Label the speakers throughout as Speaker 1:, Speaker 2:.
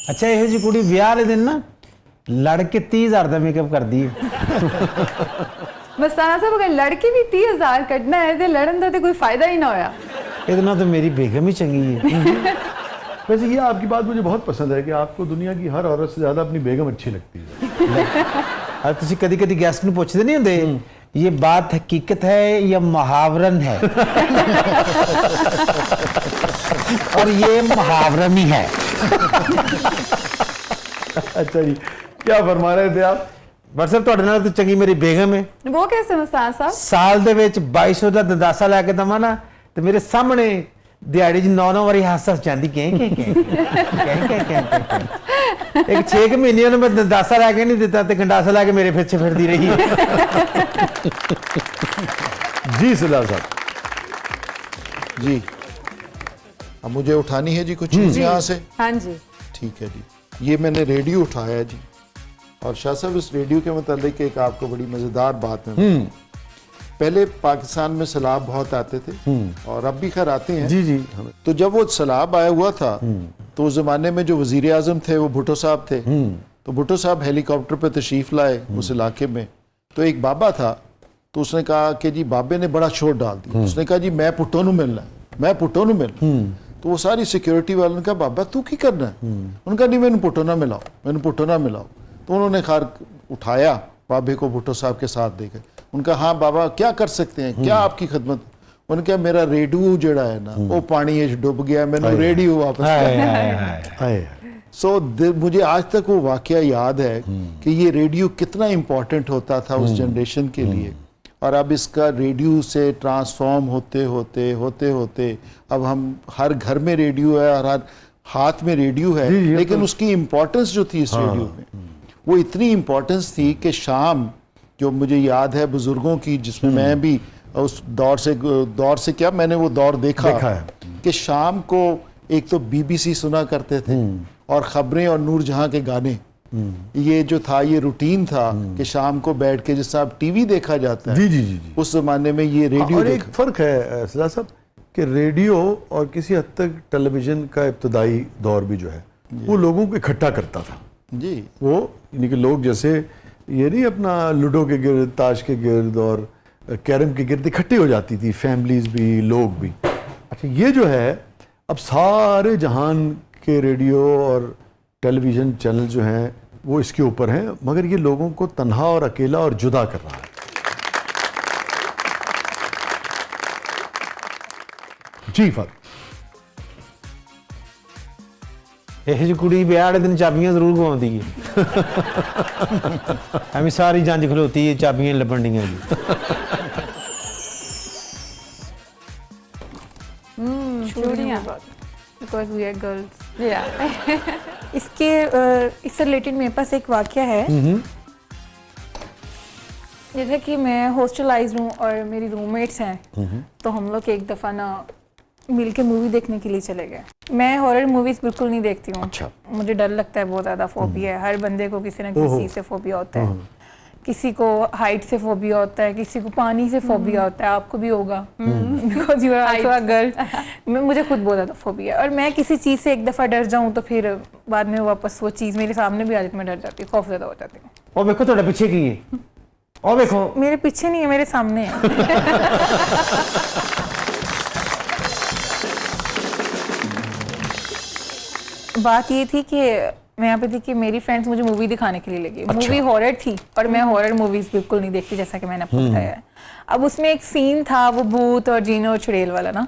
Speaker 1: अच्छा ਇਹੋ ਜੀ ਕੁੜੀ ਵਿਆਹ ਵਾਲੇ ਦਿਨ ਨਾ ਲੜ ਕੇ 30,000 ਦਾ ਮੇਕਅਪ ਕਰਦੀ ਹੈ।
Speaker 2: मस्ताना साहब अगर लड़के भी 30,000 कटना है तो लड़न का तो कोई फायदा ही ना होया।
Speaker 1: ਇਹਦੇ ਨਾਲ ਤਾਂ ਮੇਰੀ ਬੇਗਮ ही चंगी है।
Speaker 3: वैसे ये आपकी बात मुझे बहुत पसंद है कि आपको दुनिया की हर औरत से ज़्यादा अपनी बेगम अच्छी लगती है।
Speaker 1: और ਤੁਸੀਂ कभी गेस्ट ਨੂੰ ਪੁੱਛਦੇ नहीं ਹੁੰਦੇ ये बात हकीकत है या मुहावरन है और ये मुहावरन ही है।
Speaker 3: अच्छा जी, क्या फरमा रहे थे आप?
Speaker 1: WhatsApp ਤੁਹਾਡੇ ਨਾਲ ਤਾਂ ਚੰਗੀ ਮੇਰੀ ਬੇਗਮ ਹੈ।
Speaker 2: वो कैसे मस्ताना साहब?
Speaker 1: ਸਾਲ ਦੇ ਵਿੱਚ 2200 ਦਾ ਦੰਦਾਸਾ ਲੈ ਕੇ ਦਵਾਂ ਨਾ ਤੇ ਮੇਰੇ ਸਾਹਮਣੇ ਦਿਹਾੜੀ 'ਚ 9 ਵਾਰੀ ਹੱਸ ਜਾਂਦੀ ਕਹਿ ਇੱਕ 6 ਮਹੀਨਿਆਂ ਨੂੰ ਮੈਂ ਦੰਦਾਸਾ ਲੈ ਕੇ ਨਹੀਂ ਦਿੱਤਾ ਤੇ ਗੰਡਾਸਾ ਲੈ ਕੇ ਮੇਰੇ ਪਿੱਛੇ ਫਿਰਦੀ ਰਹੀ।
Speaker 3: जी सरदार साहब
Speaker 4: जी, अब मुझे उठानी है जी कुछ चीज़ यहाँ से।
Speaker 2: हाँ जी।
Speaker 4: ठीक है जी, ये मैंने रेडियो उठाया है जी। और शाह साहब इस रेडियो के मतलब एक आपको बड़ी मज़ेदार बात में पहले पाकिस्तान में सैलाब बहुत आते थे और अब भी खैर आते हैं।
Speaker 3: जी जी।
Speaker 4: तो जब वो सैलाब आया हुआ था तो उस ज़माने में जो वज़ीर आज़म थे वो भुट्टो साहब थे। तो भुट्टो साहब हेलीकॉप्टर पे तशरीफ़ लाए उस इलाके में। तो एक बाबा था, तो उसने कहा कि जी बाबे ने बड़ा शोर डाल दिया। उसने कहा जी मैं भुट्टो नूं मिलना है, मैं भुट्टो नूं मिलना। तो वो सारी सिक्योरिटी वालों ने कहा बाबा तू की करना है? उनका नहीं मैंने भुट्टो ना मिलाओ, मैंने भुट्टो ना मिलाओ। तो उन्होंने खार उठाया बाबे को भुट्टो साहब के साथ देकर। उनका हाँ बाबा क्या कर सकते हैं, क्या आपकी खिदमत? उन्होंने कहा मेरा रेडियो जड़ा है ना वो पानी डूब गया, मैंने रेडियो वापस। सो मुझे आज तक वो वाकया याद है कि ये रेडियो कितना इम्पोर्टेंट होता था उस जनरेशन के लिए। और अब इसका रेडियो से ट्रांसफॉर्म होते होते अब हम हर घर में रेडियो है और हर हाथ में रेडियो है। लेकिन उसकी इम्पोर्टेंस जो थी इस रेडियो में वो इतनी इम्पोर्टेंस थी कि शाम जो मुझे याद है बुजुर्गों की, जिसमें मैं भी उस दौर से क्या मैंने वो दौर देखा है कि शाम को एक तो BBC सुना करते थे और खबरें और नूरजहां के गाने। ये जो था ये रूटीन था कि शाम को बैठ के जिस आप टीवी देखा जाता है
Speaker 3: जी जी जी,
Speaker 4: उस जमाने में ये रेडियो।
Speaker 3: और एक फ़र्क है सरदार साहब कि रेडियो और किसी हद तक टेलीविज़न का इब्तदाई दौर भी जो है वो लोगों को इकट्ठा करता था
Speaker 4: जी।
Speaker 3: वो यानी कि लोग जैसे ये नहीं अपना लूडो के गिर्द, ताश के गिर्द और कैरम के गिर्द इकट्ठी हो जाती थी, फैमिलीज भी, लोग भी। अच्छा ये जो है अब सारे जहान के रेडियो और टेलीविज़न चैनल जो हैं वो इसके ऊपर हैं, मगर ये लोगों को तन्हा और अकेला और जुदा कर रहा है। जी फादर।
Speaker 1: ਇਹ ਜੀ ਕੁੜੀ ਵਿਆਹ ਵਾਲੇ ਦਿਨ ਚਾਬੀਆਂ ਜ਼ਰੂਰ ਗਵਾਉਂਦੀ ਹੈ। ਐਵੇਂ ਸਾਰੀ ਜੰਜ ਖਲੋਤੀ ਹੈ ਚਾਬੀਆਂ ਲੱਭਣ ਡੀਆਂ ਜੀ।
Speaker 2: चूड़ियाँ। Because we are girls. Yeah.
Speaker 5: इससे रिलेटेड मेरे पास एक वाकया है। जैसे कि मैं हॉस्टलाइज हूँ और मेरी रूममेट्स हैं, तो हम लोग एक दफ़ा ना मिल के मूवी देखने के लिए चले गए। मैं हॉरर मूवीज़ बिल्कुल नहीं देखती हूँ।
Speaker 3: अच्छा।
Speaker 5: मुझे डर लगता है, बहुत ज़्यादा फोबिया है। हर बंदे को किसी ना किसी चीज़ से फोबिया होता है। किसी को हाइट से फोबिया होता है, किसी को पानी से फोबिया होता है, आपको भी होगा because you are also a girl. मुझे खुद बहुत ज़्यादा फोबिया है और मैं किसी चीज़ से एक दफ़ा डर जाऊँ तो फिर बाद में वापस वो चीज़ मेरे सामने भी आ जाती है, मैं डर जाती हूँ, खौफ ज़्यादा हो जाती हूँ।
Speaker 1: ਉਹ ਵੇਖੋ ਤੁਹਾਡੇ ਪਿੱਛੇ ਕੀ ਹੈ, ਉਹ ਵੇਖੋ।
Speaker 5: मेरे पीछे नहीं है, मेरे सामने है। बात ये थी कि मैं यहाँ पे थी कि मेरी फ्रेंड्स मुझे मूवी दिखाने के लिए लगी। मूवी हॉरर थी और मैं हॉरर मूवीज बिल्कुल नहीं देखती, जैसा कि मैंने आपको बताया है। अब उसमें एक सीन था वो भूत और जीनो और चुड़ैल वाला ना,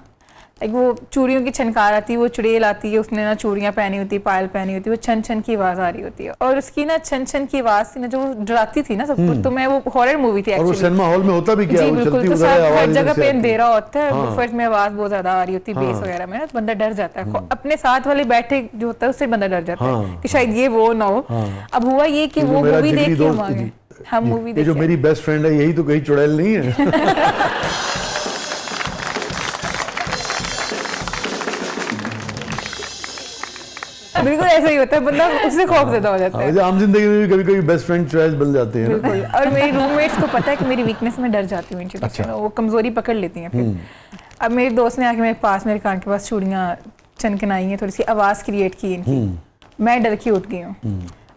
Speaker 5: लाइक वो चूड़ियों की छनकार आती है, वो चुड़ैल आती है, उसने ना चूड़ियाँ पहनी होती है, पायल पहनी होती है, वो छन छन की आवाज़ आ रही होती है और उसकी ना छन छन की आवाज़ थी ना जो डराती थी ना सब कुछ। तो मैं वो हॉरर मूवी थी
Speaker 3: और वो
Speaker 5: एक्चुअली।
Speaker 3: सिनेमा हॉल में होता भी क्या
Speaker 5: जी
Speaker 3: है, वो
Speaker 5: बिल्कुल,
Speaker 3: चलती
Speaker 5: तो
Speaker 3: उधर है,
Speaker 5: हर
Speaker 3: आवाज़
Speaker 5: जगह
Speaker 3: इधर से
Speaker 5: पे
Speaker 3: आती है।
Speaker 5: अंधेरा होता है, फर्स्ट में आवाज़ बहुत ज़्यादा आ रही होती है, बेस वगैरह में ना, बंदा डर जाता है। अपने साथ वाले बैठे जो होता है उससे बंदा डर जाता है कि शायद ये वो ना हो। अब हुआ ये कि वो मूवी देख के हम आ गए, हम मूवी
Speaker 3: ये जो मेरी बेस्ट फ्रेंड है यही तो कहीं चुड़ैल नहीं है।
Speaker 5: बिल्कुल ऐसा ही होता है, बंदा उससे खौफ ज्यादा हो जाता है।
Speaker 3: आम जिंदगी में भी कभी कभी बेस्ट फ्रेंड चॉइस बन जाते हैं।
Speaker 5: बिल्कुल। और मेरी रूममेट्स को पता है कि मेरी वीकनेस में डर जाती हूँ इन चीज़ों से, वो कमजोरी पकड़ लेती हैं फिर। अब मेरी दोस्त ने आके मेरे पास मेरे कान के पास चूड़ियाँ चनकनाई हैं, थोड़ी सी आवाज़ क्रिएट की इनकी, मैं डर की उठ गई हूँ।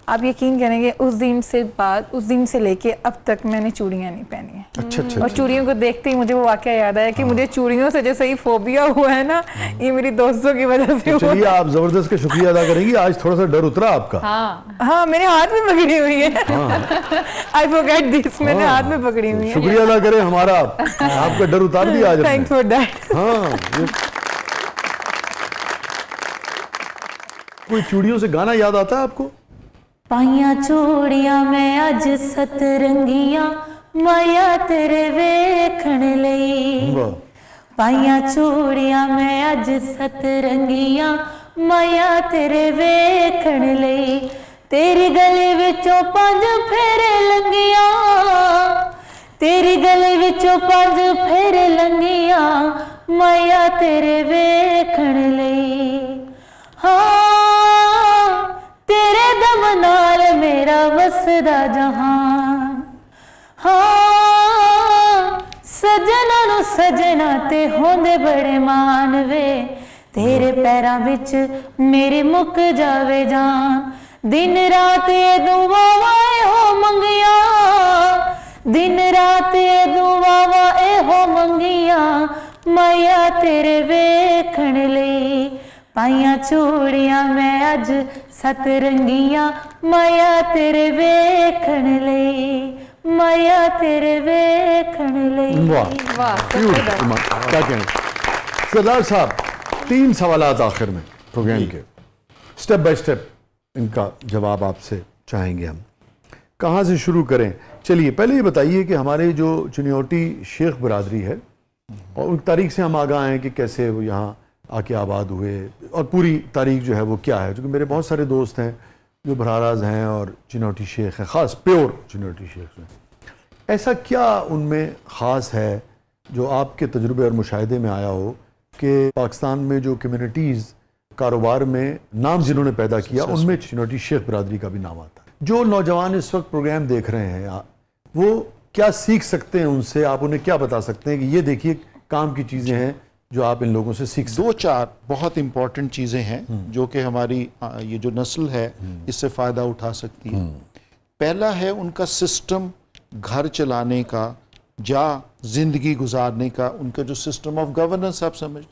Speaker 5: आप यकीन करेंगे उस दिन से लेके अब तक मैंने चूड़ियाँ नहीं पहनी है।
Speaker 3: अच्छा
Speaker 5: और चूड़ियों को देखते ही मुझे वो वाकया याद आया कि मुझे चूड़ियों से जो सही फोबिया हुआ है ना, ये मेरी दोस्तों की वजह से
Speaker 3: तो
Speaker 5: हुआ।
Speaker 3: चलिए आप जबरदस्त का शुक्रिया अदा करेंगी, आज थोड़ा सा डर उतरा आपका।
Speaker 5: हाँ, मेरे हाथ में पकड़ी हुई है। आई फॉरगेट दिस, मैंने हाथ में पकड़ी हुई है।
Speaker 3: शुक्रिया अदा करें हमारा, आपका डर उतार दिया आज हमने।
Speaker 5: Thanks for that.
Speaker 3: हाँ, कोई चूड़ियों से गाना याद आता है आपको?
Speaker 6: पाइया चूड़ियां मैं अज सतरंगियां माया तेरे वेखण लई।
Speaker 3: वाह।
Speaker 6: पाइया चूड़ियां मैं अज सतरंगियां माया तेरे वेखण लई। तेरी गले विचों 5 फेरे लंगियां, तेरी गले विचों 5 फेरे लंगियां माया तेरे वेखण लई। हाँ, तेरे दम नाल मेरा वसदा जहान। हाँ, सजना नु सजना ते होंदे बड़े मान वे। तेरे पैरां विच मेरे मुक जावे जान। दिन रात ये दुआवां हो मंगिया, दिन रात ये दुआवां हो मंगिया माया तेरे वेखण लई। पाइया चूड़ियां मैं अज सतरंगियां माया तेरे वेखण लई, माया तेरे वेखण लई।
Speaker 3: वाह, Beautiful, क्या कहें सरदार साहब। 3 सवालात आखिर में प्रोग्राम के, स्टेप बाय स्टेप इनका जवाब आपसे चाहेंगे हम। कहाँ से शुरू करें? चलिए पहले ये बताइए कि हमारे जो चिन्योटी शेख बरादरी है और उन तारीख से हम आगाह हैं कि कैसे वो यहाँ आके आबाद हुए और पूरी तारीख जो है वो क्या है, क्योंकि मेरे बहुत सारे दोस्त हैं जो बरहराज हैं और चिन्योटी शेख हैं, ख़ास प्योर चिन्योटी शेख हैं। ऐसा क्या उनमें ख़ास है जो आपके तजुर्बे और मुशाहिदे में आया हो कि पाकिस्तान में जो कम्युनिटीज़ कारोबार में नाम जिन्होंने पैदा किया उनमें चिन्योटी शेख बरादरी का भी नाम आता है? जो नौजवान इस वक्त प्रोग्राम देख रहे हैं वो क्या सीख सकते हैं उनसे? आप उन्हें क्या बता सकते हैं कि ये देखिए काम की चीज़ें हैं जो आप इन लोगों से सीख सकते हैं?
Speaker 4: 2-4 बहुत इंपॉर्टेंट चीज़ें हैं जो कि हमारी ये जो नस्ल है इससे फ़ायदा उठा सकती है। पहला है उनका सिस्टम घर चलाने का या ज़िंदगी गुजारने का, उनका जो सिस्टम ऑफ गवर्नेंस आप समझ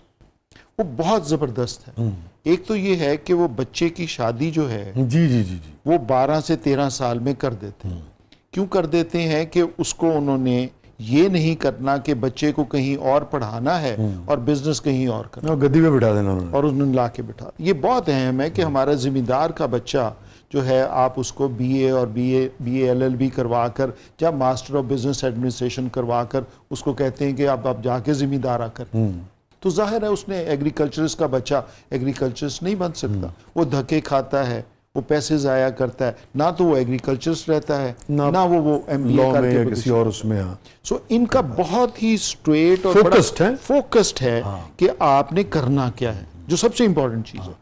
Speaker 4: वो बहुत ज़बरदस्त है। एक तो ये है कि वो बच्चे की शादी जो है
Speaker 3: जी जी जी जी
Speaker 4: वो 12 से 13 साल में कर देते हैं। क्यों कर देते हैं कि उसको उन्होंने ये नहीं करना कि बच्चे को कहीं और पढ़ाना है और बिजनेस कहीं और करना,
Speaker 3: और गद्दी पे बिठा देना उन्होंने।
Speaker 4: और उन्होंने ला के बिठा। ये बहुत अहम है कि हमारा जिम्मेदार का बच्चा जो है आप उसको BA और BA LLB करवा कर या मास्टर ऑफ बिजनेस एडमिनिस्ट्रेशन करवा कर उसको कहते हैं कि आप जाके जिम्मेदार आकर, तो जाहिर है उसने एग्रीकल्चरिस्ट का बच्चा एग्रीकल्चरिस्ट नहीं बन सकता। वो धक्के खाता है, वो पैसे ज़ाया करता है, ना तो वो एग्रीकल्चरिस्ट रहता है ना वो MBA
Speaker 3: लॉ में या
Speaker 4: करके
Speaker 3: किसी और उसमें। हाँ,
Speaker 4: सो इनका बहुत ही स्ट्रेट और
Speaker 3: Focused है।
Speaker 4: फोकस्ड है कि आपने करना क्या है, जो सबसे इंपॉर्टेंट चीज़ है।